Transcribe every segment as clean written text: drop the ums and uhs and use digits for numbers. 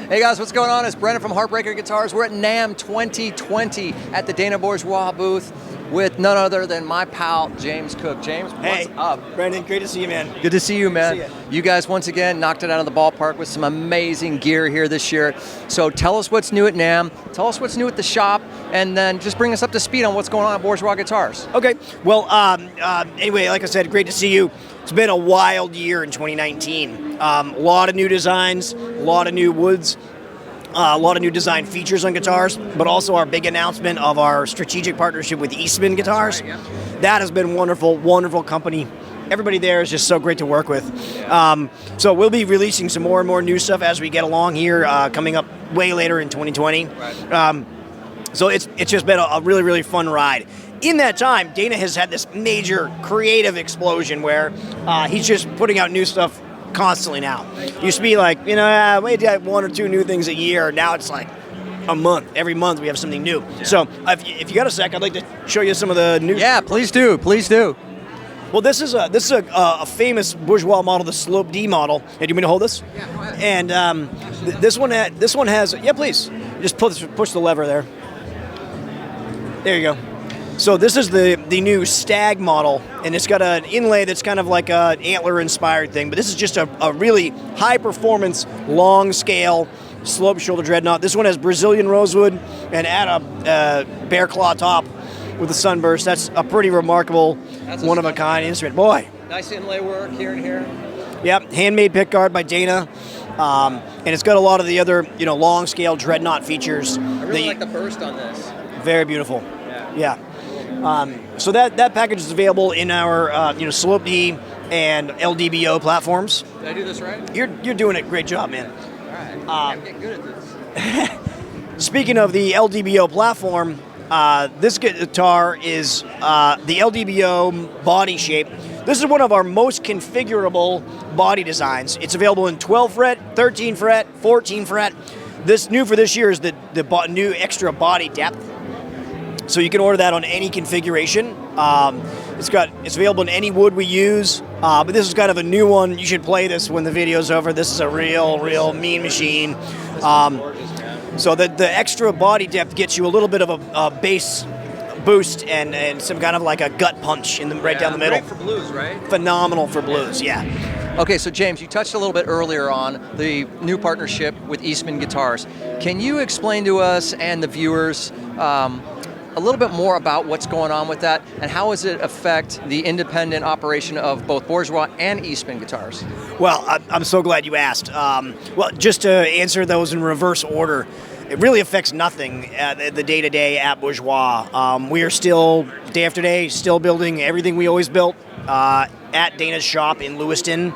Hey guys, what's going on? It's Brendan from Heartbreaker Guitars. We're at NAMM 2020 at the Dana Bourgeois booth with none other than my pal, James Cook. James, what's up? Brendan, great to see you, man. Good to see you, man. Good to see you guys, once again, knocked it out of the ballpark with some amazing gear here this year. So tell us what's new at NAMM, tell us what's new at the shop, and then just bring us up to speed on what's going on at Bourgeois Guitars. Okay, well, anyway, like I said, great to see you. It's been a wild year in 2019. A lot of new designs, a lot of new woods, a lot of new design features on guitars, but also our big announcement of our strategic partnership with Eastman Guitars. Right, yeah. That has been wonderful, wonderful company. Everybody there is just so great to work with. Yeah. So we'll be releasing some more and more new stuff as we get along here, coming up way later in 2020. Right. So it's just been a really, really fun ride. In that time, Dana has had this major creative explosion where he's just putting out new stuff constantly now. Used to be like, we had one or two new things a year. Now it's like a month. Every month we have something new. Yeah. So if you got a sec, I'd like to show you some of the new. Yeah, please do. Please do. Well, this is a famous Bourgeois model, the Slope D model. Hey, do you want me to hold this? Yeah, go ahead. And this one has. Yeah, please. Just push the lever there. There you go. So this is the new Stag model, and it's got an inlay that's kind of like an antler-inspired thing, but this is just a really high-performance, long-scale, slope shoulder dreadnought. This one has Brazilian rosewood and add a bear claw top with a sunburst. That's a pretty remarkable, one-of-a-kind instrument. Boy. Nice inlay work here and here. Yep, handmade pickguard by Dana, and it's got a lot of the other, long-scale dreadnought features. I really like the burst on this. Very beautiful. Yeah. So that package is available in our Slope D and LDBO platforms. Did I do this right? You're doing a great job, man. All right. I'm getting good at this. Speaking of the LDBO platform, this guitar is the LDBO body shape. This is one of our most configurable body designs. It's available in 12 fret, 13 fret, 14 fret. This new for this year is the new extra body depth. So you can order that on any configuration. It's available in any wood we use, but this is kind of a new one. You should play this when the video's over. This is a real mean machine. So the extra body depth gets you a little bit of a bass boost and some kind of like a gut punch right down the middle. Great for blues, right? Phenomenal for blues, yeah. Okay, so James, you touched a little bit earlier on the new partnership with Eastman Guitars. Can you explain to us and the viewers a little bit more about what's going on with that, and how does it affect the independent operation of both Bourgeois and Eastman Guitars? Well, I'm so glad you asked. Well, just to answer those in reverse order, it really affects nothing the day-to-day at Bourgeois. We are still, day after day, still building everything we always built at Dana's shop in Lewiston,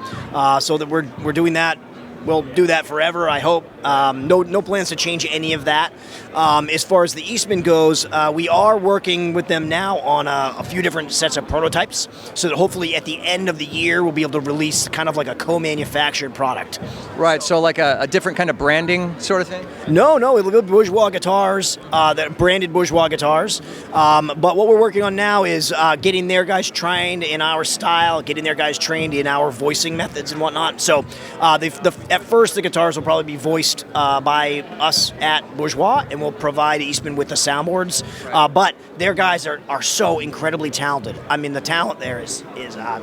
so that we're doing that. We'll do that forever, I hope. No plans to change any of that. As far as the Eastman goes, we are working with them now on a few different sets of prototypes, so that hopefully at the end of the year we'll be able to release kind of like a co-manufactured product. Right, so like a different kind of branding sort of thing? No, it'll be Bourgeois Guitars, that branded Bourgeois Guitars. But what we're working on now is getting their guys trained in our style, getting their guys trained in our voicing methods and whatnot. So at first, the guitars will probably be voiced by us at Bourgeois, and we'll provide Eastman with the soundboards. But their guys are so incredibly talented. I mean, the talent there is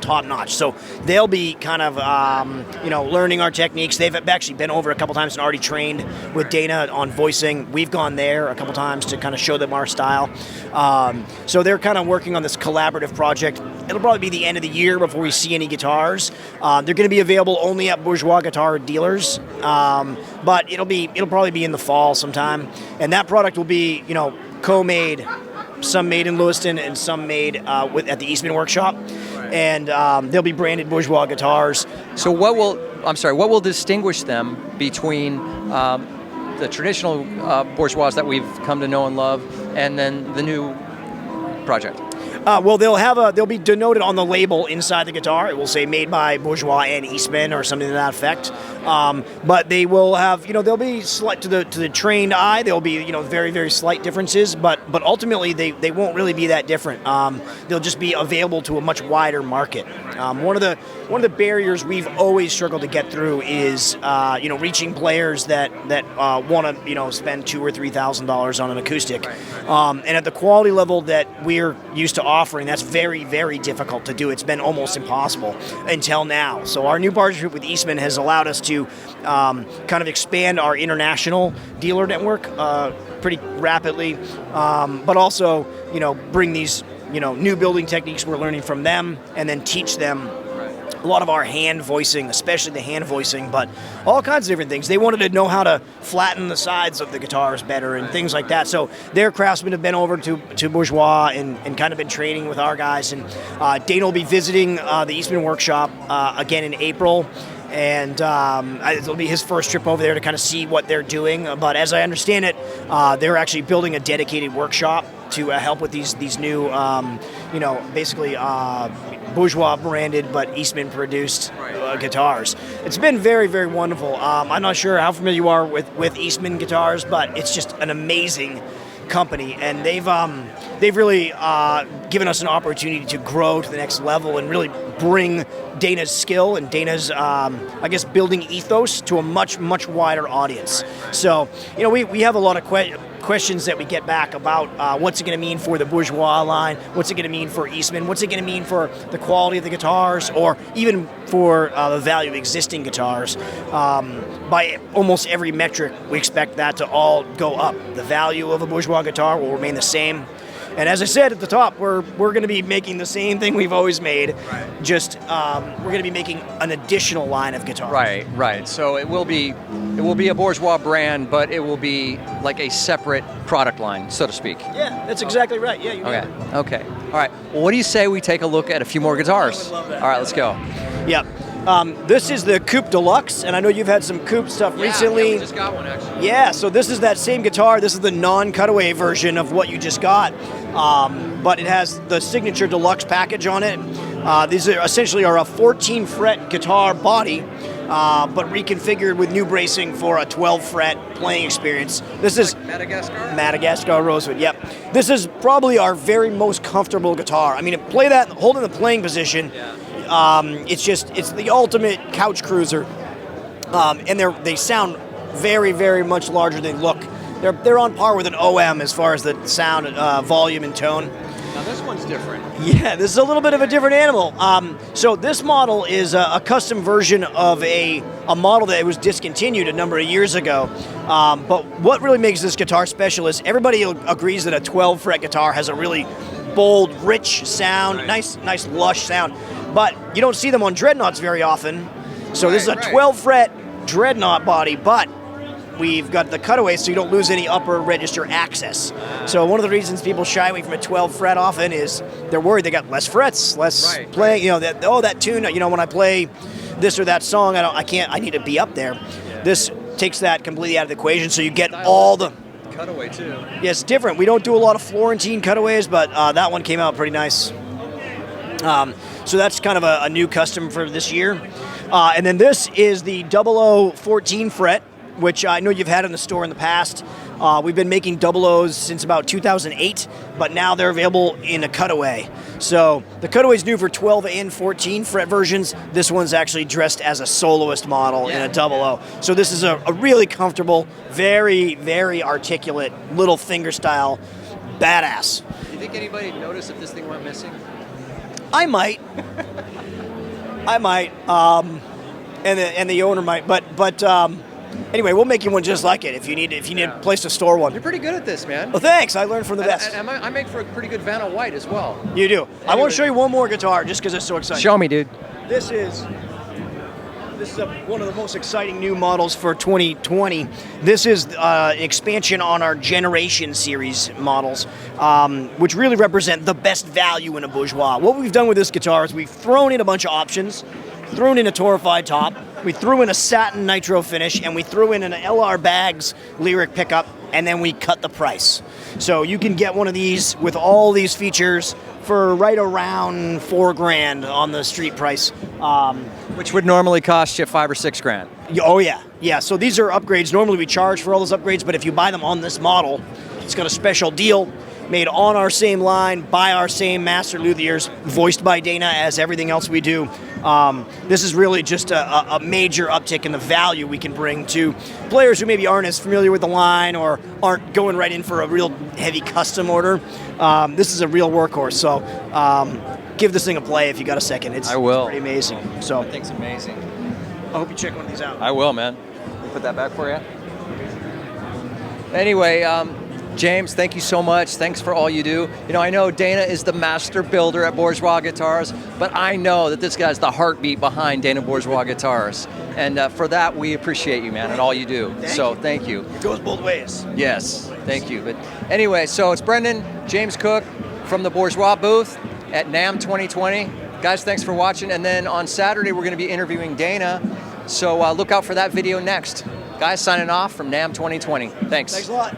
top notch. So they'll be kind of learning our techniques. They've actually been over a couple times and already trained with Dana on voicing. We've gone there a couple times to kind of show them our style. So they're kind of working on this collaborative project. It'll probably be the end of the year before we see any guitars. They're going to be available only at Bourgeois Guitar dealers, but it'll probably be in the fall sometime. And that product will be co-made, some made in Lewiston and some made at the Eastman workshop. And they'll be branded Bourgeois guitars. So what will distinguish them between the traditional Bourgeois that we've come to know and love, and then the new project? Well, they'll be denoted on the label inside the guitar. It will say made by Bourgeois and Eastman or something to that effect. But they will have, they'll be slight to the trained eye. There'll be, very, very slight differences, but ultimately they won't really be that different. They'll just be available to a much wider market. One of the barriers we've always struggled to get through is, reaching players that want to, spend $2,000 or $3,000 on an acoustic. And at the quality level that we're used to offering, that's very, very difficult to do. It's been almost impossible until now. So our new partnership with Eastman has allowed us to kind of expand our international dealer network pretty rapidly, but also, bring these, new building techniques we're learning from them and then teach them a lot of our hand voicing, especially the hand voicing, but all kinds of different things. They wanted to know how to flatten the sides of the guitars better and things like that. So their craftsmen have been over to Bourgeois and kind of been training with our guys. And Dana will be visiting the Eastman workshop again in April. And it'll be his first trip over there to kind of see what they're doing. But as I understand it, they're actually building a dedicated workshop to help with these new, basically Bourgeois branded but Eastman produced guitars. It's been very, very wonderful. I'm not sure how familiar you are with Eastman guitars, but it's just an amazing company, and they've really given us an opportunity to grow to the next level and really bring Dana's skill and Dana's, building ethos to a much, much wider audience. So, we have a lot of questions that we get back about what's it going to mean for the Bourgeois line, what's it going to mean for Eastman, what's it going to mean for the quality of the guitars, or even for the value of existing guitars. By almost every metric, we expect that to all go up. The value of a Bourgeois guitar will remain the same. And as I said at the top, we're going to be making the same thing we've always made, just we're going to be making an additional line of guitars. Right. So it will be a Bourgeois brand, but it will be like a separate product line, so to speak. Yeah, that's exactly right. Yeah. You nailed it. Okay. All right. Well, what do you say we take a look at a few more guitars? I would love that. All right, let's go. Yeah. This is the Coupe Deluxe, and I know you've had some Coupe stuff recently. Yeah, we just got one actually. Yeah, so this is that same guitar. This is the non-cutaway version of what you just got, but it has the signature Deluxe package on it. These are essentially a 14-fret guitar body, but reconfigured with new bracing for a 12-fret playing experience. This is Madagascar Rosewood. Yep. This is probably our very most comfortable guitar. I mean, play that, hold in the playing position. Yeah. It's the ultimate couch cruiser, and they sound very, very much larger than they look. They're on par with an OM as far as the sound, volume, and tone. Now this one's different. Yeah, this is a little bit of a different animal. So this model is a custom version of a model that was discontinued a number of years ago. But what really makes this guitar special is everybody agrees that a 12-fret guitar has a really bold, rich sound, nice, lush sound. But you don't see them on dreadnoughts very often. So this is a 12-fret dreadnought body, but we've got the cutaway so you don't lose any upper register access. So one of the reasons people shy away from a 12-fret often is they're worried they got less frets, less playing. That tune. When I play this or that song, I need to be up there. Yeah. This takes that completely out of the equation. So you get all the cutaway too. Yeah, it's different. We don't do a lot of Florentine cutaways, but that one came out pretty nice. So that's kind of a new custom for this year. And then this is the 00 14 fret, which I know you've had in the store in the past. We've been making 00s since about 2008, but now they're available in a cutaway. So the cutaway's new for 12 and 14 fret versions. This one's actually dressed as a soloist model in a 00. So this is a really comfortable, very, very articulate little finger style badass. Do you think anybody noticed if this thing went missing? I might. And the owner might, but anyway, we'll make you one just like it if you need a place to store one. You're pretty good at this, man. Well, thanks. I learned from the best. And I make for a pretty good Vanna White as well. You do. Anyway. I want to show you one more guitar just because it's so exciting. Show me, dude. This is one of the most exciting new models for 2020. This is an expansion on our Generation Series models, which really represent the best value in a Bourgeois. What we've done with this guitar is we've thrown in a bunch of options, thrown in a torrefied top, we threw in a satin nitro finish, and we threw in an LR Bags lyric pickup, and then we cut the price. So you can get one of these with all these features for right around $4,000 on the street price. Which would normally cost you $5,000 or $6,000. Oh yeah, yeah. So these are upgrades. Normally we charge for all those upgrades, but if you buy them on this model, it's got a special deal made on our same line by our same master luthiers, voiced by Dana as everything else we do. This is really just a major uptick in the value we can bring to players who maybe aren't as familiar with the line or aren't going right in for a real heavy custom order. This is a real workhorse, so give this thing a play if you got a second. It's pretty amazing. So I think it's amazing. I hope you check one of these out. I will, man. Let me put that back for you. Anyway, James, thank you so much. Thanks for all you do. You know, I know Dana is the master builder at Bourgeois Guitars, but I know that this guy's the heartbeat behind Dana Bourgeois Guitars. And for that, we appreciate you, man, and all you do. Thank you. It goes both ways. Yes, thank you. But anyway, so it's Brendan, James Cook from the Bourgeois booth at NAMM 2020. Guys, thanks for watching. And then on Saturday, we're going to be interviewing Dana. So look out for that video next. Guys, signing off from NAMM 2020. Thanks. Thanks a lot.